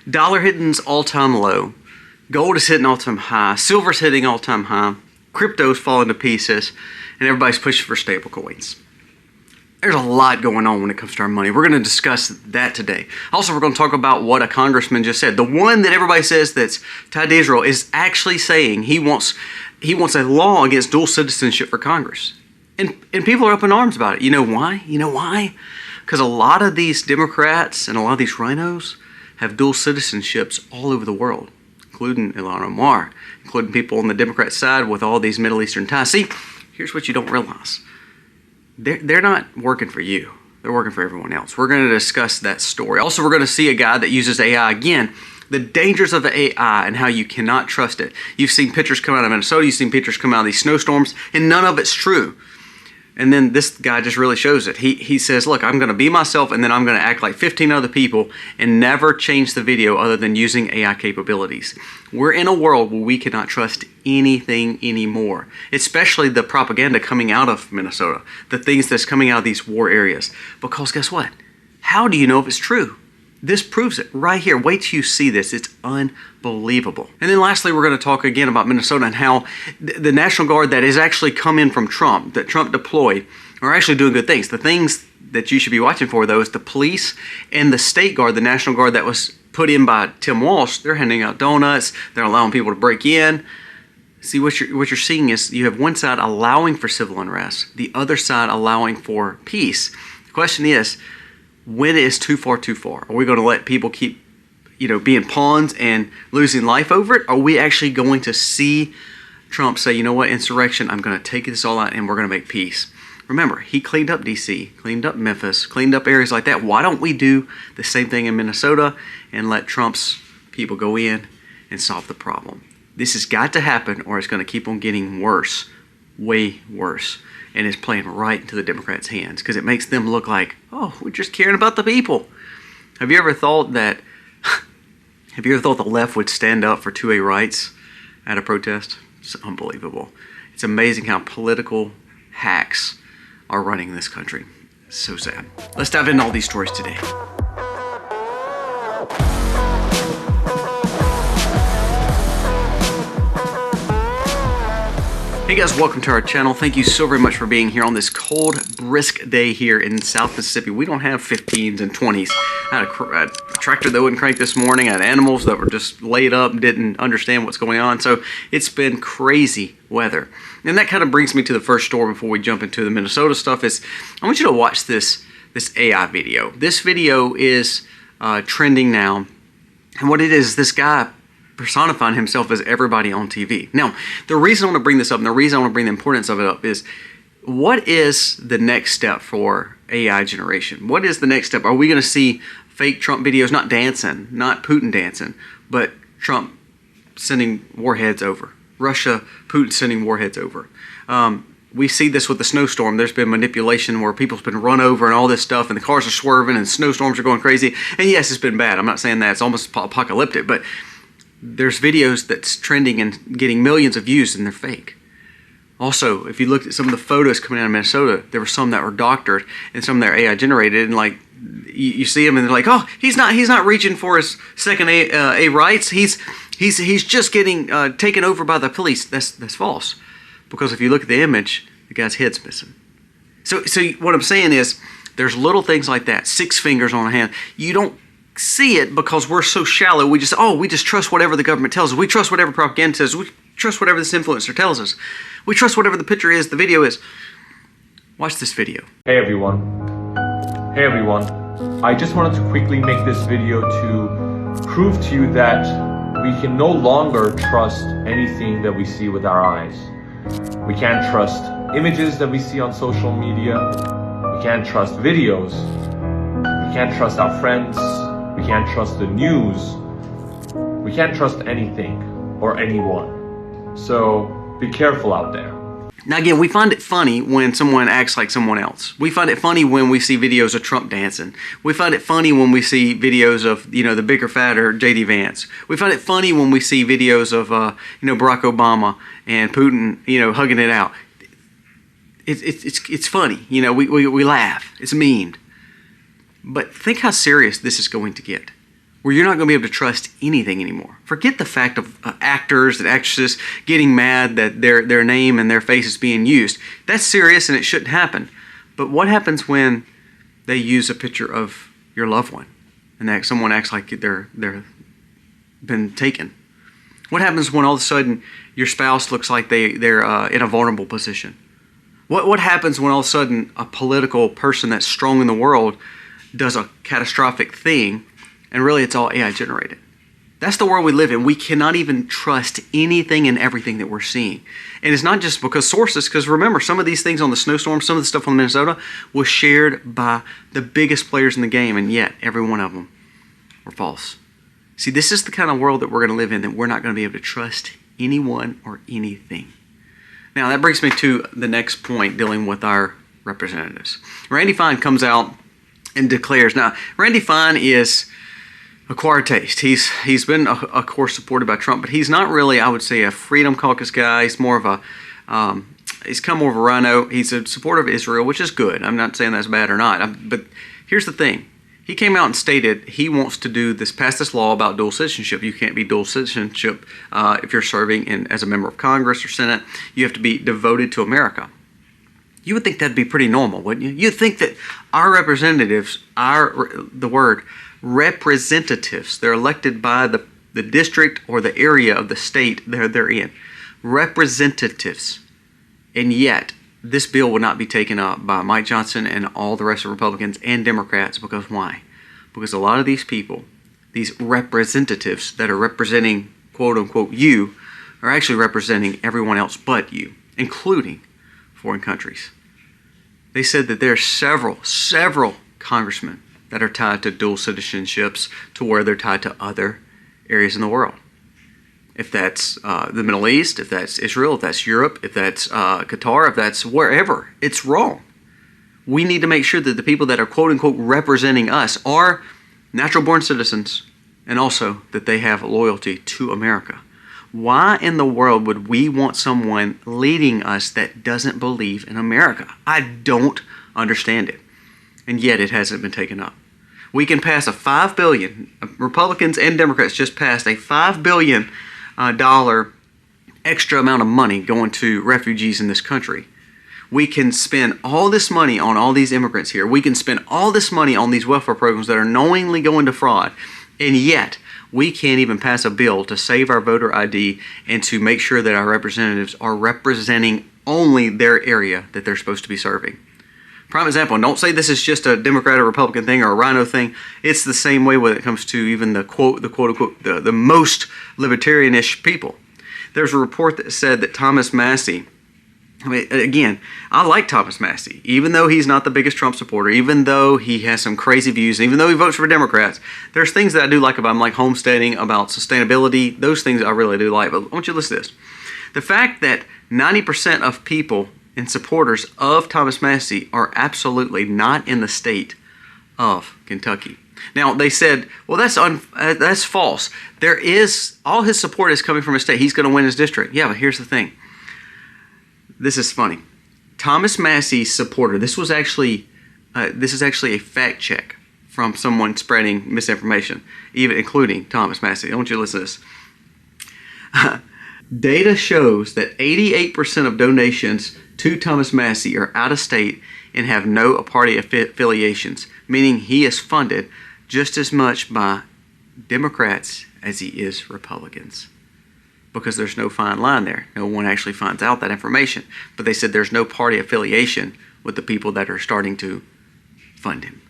Dollar hitting's all-time low. Gold is hitting all-time high. Silver's hitting all-time high. Crypto's falling to pieces. And everybody's pushing for stable coins. There's a lot going on when it comes to our money. We're going to discuss that today. Also, we're going to talk about what a congressman just said. The one that everybody says that's tied to Israel is actually saying he wants a law against dual citizenship for Congress. And people are up in arms about it. You know why? You know why? Because a lot of these Democrats and a lot of these rhinos have dual citizenships all over the world, including Ilhan Omar, including people on the Democrat side with all these Middle Eastern ties. See, here's what you don't realize. They're not working for you. They're working for everyone else. We're going to discuss that story. Also, we're going to see a guy that uses AI again, the dangers of the AI and how you cannot trust it. You've seen pictures come out of Minnesota. You've seen pictures come out of these snowstorms, and none of it's true. And then this guy just really shows it. He says, look, I'm going to be myself, and then I'm going to act like 15 other people and never change the video other than using AI capabilities. We're in a world where we cannot trust anything anymore, especially the propaganda coming out of Minnesota, the things that's coming out of these war areas. Because guess what? How do you know if it's true? This proves it right here. Wait till you see this. It's unbelievable. And then lastly, we're going to talk again about Minnesota and how the National Guard that has actually come in from Trump, that Trump deployed, are actually doing good things. The things that you should be watching for, though, is the police and the state guard, the National Guard that was put in by Tim Walsh. They're handing out donuts. They're allowing people to break in. See, what you're seeing is you have one side allowing for civil unrest, the other side allowing for peace. The question is, when is too far too far? Are we going to let people keep, being pawns and losing life over it? Are we actually going to see Trump say, you know what, insurrection, I'm going to take this all out and we're going to make peace? Remember, he cleaned up D.C., cleaned up Memphis, cleaned up areas like that. Why don't we do the same thing in Minnesota and let Trump's people go in and solve the problem? This has got to happen or it's going to keep on getting worse, way worse. And it's playing right into the Democrats' hands because it makes them look like, oh, we're just caring about the people. Have you ever thought the left would stand up for 2A rights at a protest? It's unbelievable. It's amazing how political hacks are running this country. It's so sad. Let's dive into all these stories today. Hey guys, welcome to our channel. Thank you so very much for being here on this cold, brisk day here in South Mississippi. We don't have 15s and 20s. I had a tractor that wouldn't crank this morning. I had animals that were just laid up, didn't understand what's going on. So it's been crazy weather. And that kind of brings me to the first story before we jump into the Minnesota stuff is I want you to watch this AI video. This video is trending now. And what it is, this guy personifying himself as everybody on TV. Now, the reason I want to bring this up and the reason I want to bring the importance of it up is what is the next step for AI generation? What is the next step? Are we going to see fake Trump videos, not dancing, not Putin dancing, but Trump sending warheads over? Russia, Putin sending warheads over. We see this with the snowstorm. There's been manipulation where people's been run over and all this stuff and the cars are swerving and snowstorms are going crazy. And yes, it's been bad. I'm not saying that. It's almost apocalyptic, but there's videos that's trending and getting millions of views and they're fake. Also, if you looked at some of the photos coming out of Minnesota, there were some that were doctored and some that are AI generated, and like you see them and they're like, oh, he's not reaching for his second A rights. He's just getting taken over by the police. That's false, because if you look at the image, the guy's head's missing. So what I'm saying is, there's little things like that. 6 fingers on a hand. You don't see it because we're so shallow. We just trust whatever the government tells us. We trust whatever propaganda says. We trust whatever this influencer tells us. We trust whatever the picture is, the video is. Watch this video. Hey everyone. I just wanted to quickly make this video to prove to you that we can no longer trust anything that we see with our eyes. We can't trust images that we see on social media. We can't trust videos. We can't trust our friends. We can't trust the news. We can't trust anything or anyone. So be careful out there. Now again, we find it funny when someone acts like someone else. We find it funny when we see videos of Trump dancing. We find it funny when we see videos of, the bigger, fatter J.D. Vance. We find it funny when we see videos of, Barack Obama and Putin, hugging it out. It's funny. We laugh. It's memed. But think how serious this is going to get. where you're not going to be able to trust anything anymore. Forget the fact of actors and actresses getting mad that their name and their face is being used. That's serious and it shouldn't happen. But what happens when they use a picture of your loved one and that someone acts like they're been taken? What happens when all of a sudden your spouse looks like they're in a vulnerable position? What happens when all of a sudden a political person that's strong in the world does a catastrophic thing and really it's all AI generated? That's the world we live in. We cannot even trust anything and everything that we're seeing. And it's not just because sources, because remember, some of these things on the snowstorm, some of the stuff on Minnesota was shared by the biggest players in the game, and yet every one of them were false. See, this is the kind of world that we're going to live in, that we're not going to be able to trust anyone or anything. Now, that brings me to the next point dealing with our representatives. Randy Fine comes out and declares. Now, Randy Fine is acquired taste. He's been, of course, supported by Trump, but he's not really, I would say, a Freedom Caucus guy. He's more of a, he's kind of more of a rhino. He's a supporter of Israel, which is good. I'm not saying that's bad or not. But here's the thing. He came out and stated he wants to pass this law about dual citizenship. You can't be dual citizenship if you're serving as a member of Congress or Senate. You have to be devoted to America. You would think that'd be pretty normal, wouldn't you? You'd think that our representatives, the word representatives, they're elected by the district or the area of the state they're in. Representatives. And yet, this bill will not be taken up by Mike Johnson and all the rest of Republicans and Democrats. Because why? Because a lot of these people, these representatives that are representing, quote unquote, you, are actually representing everyone else but you, including foreign countries. They said that there are several congressmen that are tied to dual citizenships to where they're tied to other areas in the world. If that's the Middle East, if that's Israel, if that's Europe, if that's Qatar, if that's wherever, it's wrong. We need to make sure that the people that are quote-unquote representing us are natural-born citizens and also that they have loyalty to America. Why in the world would we want someone leading us that doesn't believe in America? I don't understand it. And yet it hasn't been taken up. We can pass a $5 billion, Republicans and Democrats just passed a $5 billion extra amount of money going to refugees in this country. We can spend all this money on all these immigrants here. We can spend all this money on these welfare programs that are knowingly going to fraud. And yet, we can't even pass a bill to save our voter ID and to make sure that our representatives are representing only their area that they're supposed to be serving. Prime example, and don't say this is just a Democrat or Republican thing or a rhino thing. It's the same way when it comes to even the quote unquote, the most libertarianish people. There's a report that said that Thomas Massie, I mean, again, I like Thomas Massie, even though he's not the biggest Trump supporter, even though he has some crazy views, even though he votes for Democrats. There's things that I do like about him, like homesteading, about sustainability. Those things I really do like. But I want you to listen to this. The fact that 90% of people and supporters of Thomas Massie are absolutely not in the state of Kentucky. Now, they said, well, that's false. All his support is coming from his state. He's going to win his district. Yeah, but here's the thing. This is funny. Thomas Massie's supporter, this is actually a fact check from someone spreading misinformation, even including Thomas Massie. I want you to listen to this. Data shows that 88% of donations to Thomas Massie are out of state and have no party affiliations, meaning he is funded just as much by Democrats as he is Republicans. Because there's no fine line there. No one actually finds out that information. But they said there's no party affiliation with the people that are starting to fund him.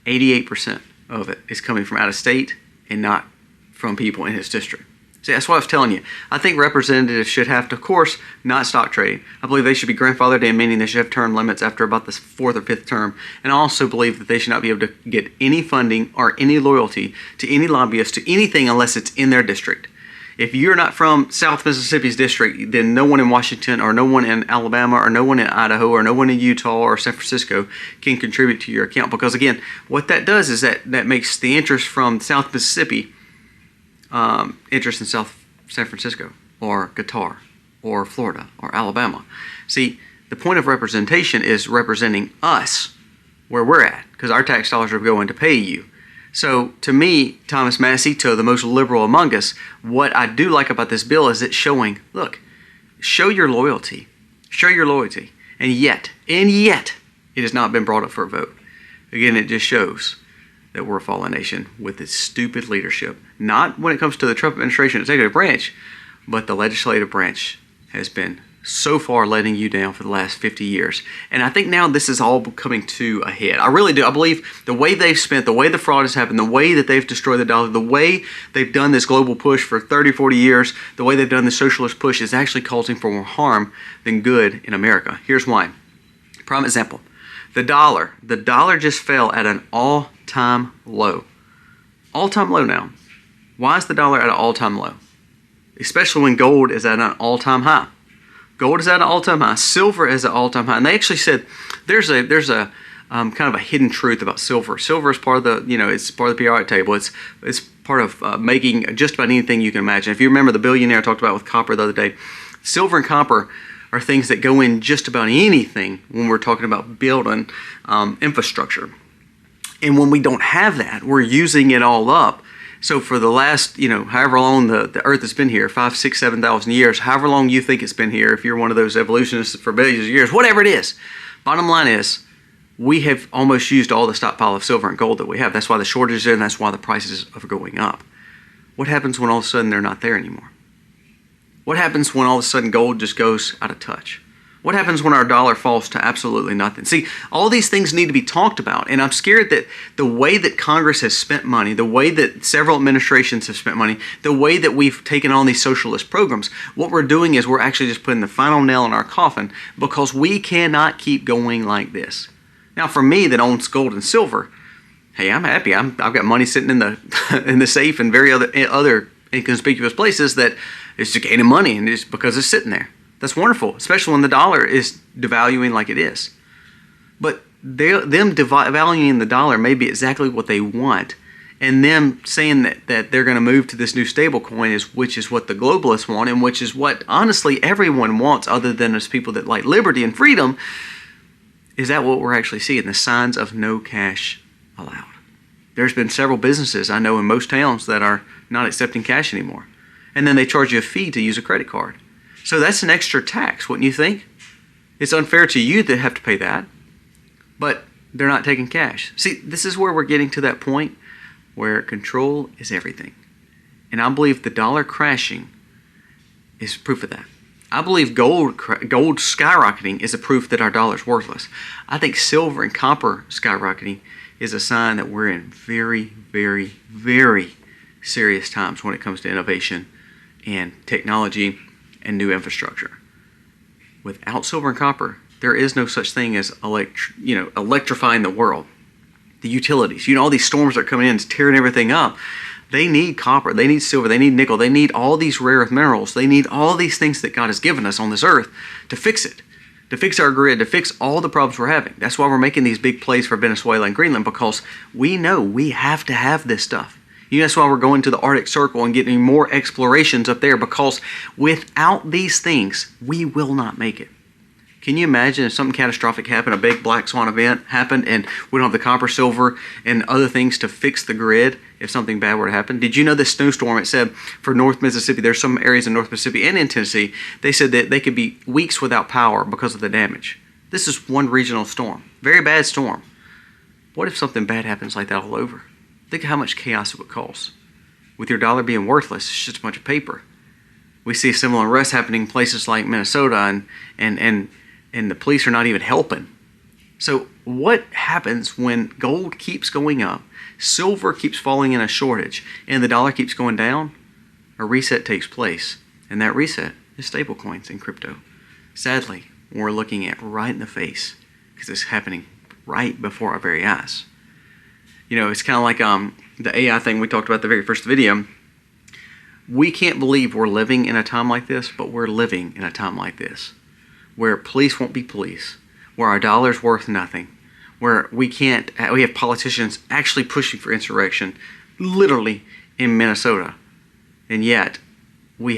88% of it is coming from out of state and not from people in his district. See, that's what I was telling you. I think representatives should have to, of course, not stock trade. I believe they should be grandfathered in, meaning they should have term limits after about the fourth or fifth term. And I also believe that they should not be able to get any funding or any loyalty to any lobbyist, to anything unless it's in their district. If you're not from South Mississippi's district, then no one in Washington or no one in Alabama or no one in Idaho or no one in Utah or San Francisco can contribute to your account. Because again, what that does is that makes the interest from South Mississippi interest in San Francisco or Qatar or Florida or Alabama. See, the point of representation is representing us where we're at, because our tax dollars are going to pay you. So to me, Thomas Massito, the most liberal among us, what I do like about this bill is it's showing, look, show your loyalty. Show your loyalty. And yet, it has not been brought up for a vote. Again, it just shows that we're a fallen nation with its stupid leadership. Not when it comes to the Trump administration executive branch, but the legislative branch has been so far letting you down for the last 50 years. And I think now this is all coming to a head. I really do. I believe the way they've spent, the way the fraud has happened, the way that they've destroyed the dollar, the way they've done this global push for 30, 40 years, the way they've done the socialist push is actually causing for more harm than good in America. Here's why. Prime example. The dollar just fell at an all-time low. All-time low now. Why is the dollar at an all-time low? Especially when gold is at an all-time high. Gold is at an all-time high. Silver is at an all-time high. And they actually said there's a kind of a hidden truth about silver. Silver is part of the, it's part of the periodic table. It's part of making just about anything you can imagine. If you remember the billionaire I talked about with copper the other day, silver and copper are things that go in just about anything when we're talking about building infrastructure. And when we don't have that, we're using it all up. So for the last, however long the Earth has been here, 5, 6, 7,000 years, however long you think it's been here, if you're one of those evolutionists for billions of years, whatever it is, bottom line is we have almost used all the stockpile of silver and gold that we have. That's why the shortage is there, and that's why the prices are going up. What happens when all of a sudden they're not there anymore? What happens when all of a sudden gold just goes out of touch? What happens when our dollar falls to absolutely nothing? See, all these things need to be talked about, and I'm scared that the way that Congress has spent money, the way that several administrations have spent money, the way that we've taken on these socialist programs, what we're doing is we're actually just putting the final nail in our coffin because we cannot keep going like this. Now, for me that owns gold and silver, hey, I'm happy. I've got money sitting in the in the safe and very other inconspicuous places that is just gaining money, and it's because it's sitting there. That's wonderful, especially when the dollar is devaluing like it is. But them devaluing the dollar may be exactly what they want, and them saying that they're going to move to this new stable coin, which is what the globalists want, and which is what honestly everyone wants other than us people that like liberty and freedom. Is that what we're actually seeing? The signs of no cash allowed. There's been several businesses I know in most towns that are not accepting cash anymore. And then they charge you a fee to use a credit card. So that's an extra tax, wouldn't you think? It's unfair to you to have to pay that, but they're not taking cash. See, this is where we're getting to that point where control is everything. And I believe the dollar crashing is proof of that. I believe gold skyrocketing is a proof that our dollar's worthless. I think silver and copper skyrocketing is a sign that we're in very, very, very serious times when it comes to innovation and technology and new infrastructure. Without silver and copper, there is no such thing as electrifying the world. The utilities, all these storms that are coming in, it's tearing everything up. They need copper, they need silver, they need nickel, they need all these rare earth minerals, they need all these things that God has given us on this earth to fix it, to fix our grid, to fix all the problems we're having. That's why we're making these big plays for Venezuela and Greenland, because we know we have to have this stuff. That's why we're going to the Arctic Circle and getting more explorations up there, because without these things, we will not make it. Can you imagine if something catastrophic happened, a big black swan event happened, and we don't have the copper, silver, and other things to fix the grid if something bad were to happen? Did you know this snowstorm, it said for North Mississippi, there's some areas in North Mississippi and in Tennessee, they said that they could be weeks without power because of the damage. This is one regional storm, very bad storm. What if something bad happens like that all over? Think of how much chaos it would cause. With your dollar being worthless, it's just a bunch of paper. We see similar unrest happening in places like Minnesota, and the police are not even helping. So what happens when gold keeps going up, silver keeps falling in a shortage, and the dollar keeps going down? A reset takes place, and that reset is stablecoins and crypto. Sadly, we're looking at right in the face because it's happening right before our very eyes. It's kind of like the AI thing we talked about the very first video. We can't believe we're living in a time like this, but we're living in a time like this, where police won't be police, where our dollar's worth nothing, where we have politicians actually pushing for insurrection, literally in Minnesota, and yet we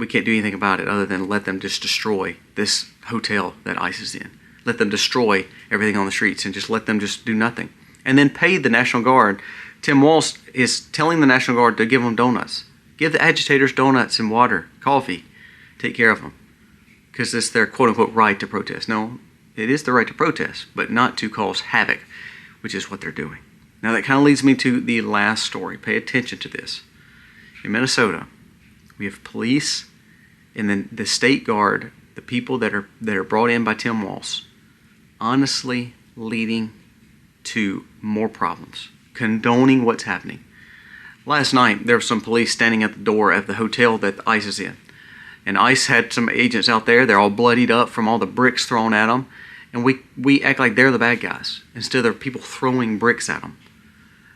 can't do anything about it other than let them just destroy this hotel that ICE is in, let them destroy everything on the streets, and just let them just do nothing. And then pay the National Guard Tim Walz is telling the National Guard to give them donuts. Give the agitators donuts and water, coffee. Take care of them. Because it's their quote-unquote right to protest. No, it is the right to protest, but not to cause havoc, which is what they're doing. Now that kind of leads me to the last story. Pay attention to this. In Minnesota, we have police and then the state guard, the people that are brought in by Tim Walz, honestly leading to more problems, condoning what's happening. Last night, there were some police standing at the door of the hotel that ICE is in. And ICE had some agents out there. They're all bloodied up from all the bricks thrown at them. And we act like they're the bad guys instead of people throwing bricks at them.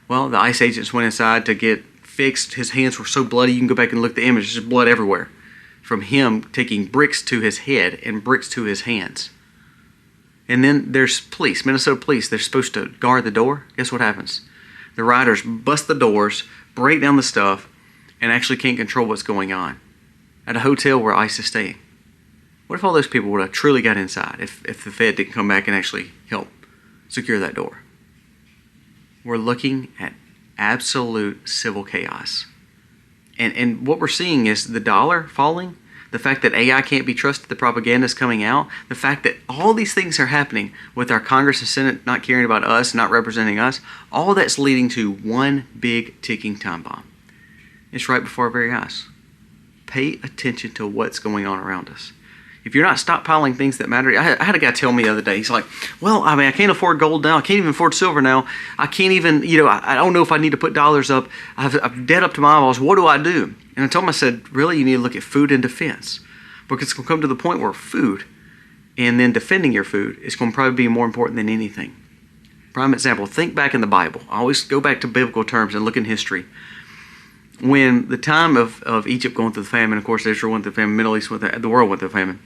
Well, the ICE agents went inside to get fixed. His hands were so bloody, you can go back and look at the image. There's blood everywhere from him taking bricks to his head and bricks to his hands. And then there's police, Minnesota police. They're supposed to guard the door. Guess what happens? The riders bust the doors, break down the stuff, and actually can't control what's going on at a hotel where ICE is staying. What if all those people would have truly got inside if the Fed didn't come back and actually help secure that door? We're looking at absolute civil chaos. And what we're seeing is the dollar falling, the fact that AI can't be trusted, the propaganda is coming out, the fact that all these things are happening with our Congress and Senate not caring about us, not representing us, all that's leading to one big ticking time bomb. It's right before our very eyes. Pay attention to what's going on around us. If you're not stockpiling things that matter, I had a guy tell me the other day, he's like, well, I mean, I can't afford gold now. I can't even afford silver now. I can't even, I don't know if I need to put dollars up. I've debt up to my eyeballs. What do I do? And I told him, I said, really, you need to look at food and defense. Because it's going to come to the point where food and then defending your food is going to probably be more important than anything. Prime example, think back in the Bible. I always go back to biblical terms and look in history. When the time of Egypt going through the famine, of course, Israel went through the famine, Middle East went through the world went through the famine.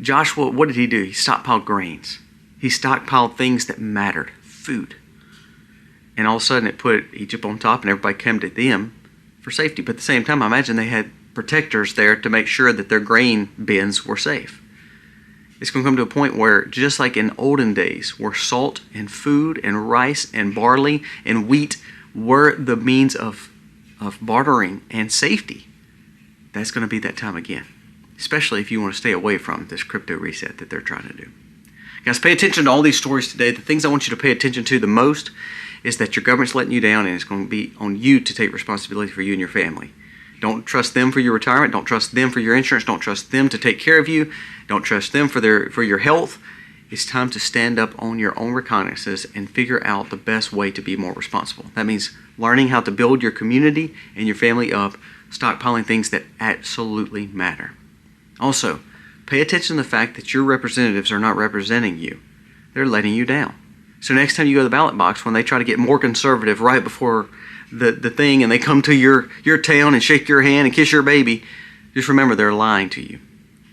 Joshua, what did he do? He stockpiled grains. He stockpiled things that mattered, food. And all of a sudden it put Egypt on top and everybody came to them for safety. But at the same time, I imagine they had protectors there to make sure that their grain bins were safe. It's going to come to a point where, just like in olden days, where salt and food and rice and barley and wheat were the means of bartering and safety, that's going to be that time again. Especially if you want to stay away from this crypto reset that they're trying to do. Guys, pay attention to all these stories today. The things I want you to pay attention to the most is that your government's letting you down, and it's going to be on you to take responsibility for you and your family. Don't trust them for your retirement. Don't trust them for your insurance. Don't trust them to take care of you. Don't trust them for your health. It's time to stand up on your own reconnaissances and figure out the best way to be more responsible. That means learning how to build your community and your family up, stockpiling things that absolutely matter. Also, pay attention to the fact that your representatives are not representing you. They're letting you down. So next time you go to the ballot box, when they try to get more conservative right before the thing and they come to your town and shake your hand and kiss your baby, just remember they're lying to you.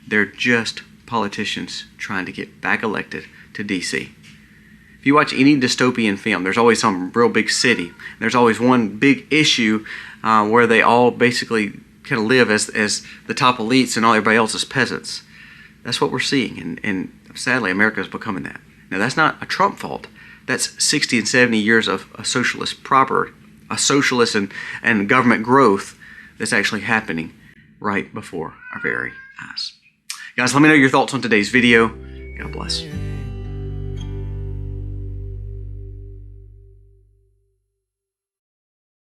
They're just politicians trying to get back elected to D.C. If you watch any dystopian film, there's always some real big city. There's always one big issue where they all basically kind of live as the top elites and all everybody else is peasants. That's what we're seeing, and sadly America is becoming that. Now that's not a Trump fault. That's 60 and 70 years of a socialist and government growth that's actually happening right before our very eyes. Guys, let me know your thoughts on today's video. God bless.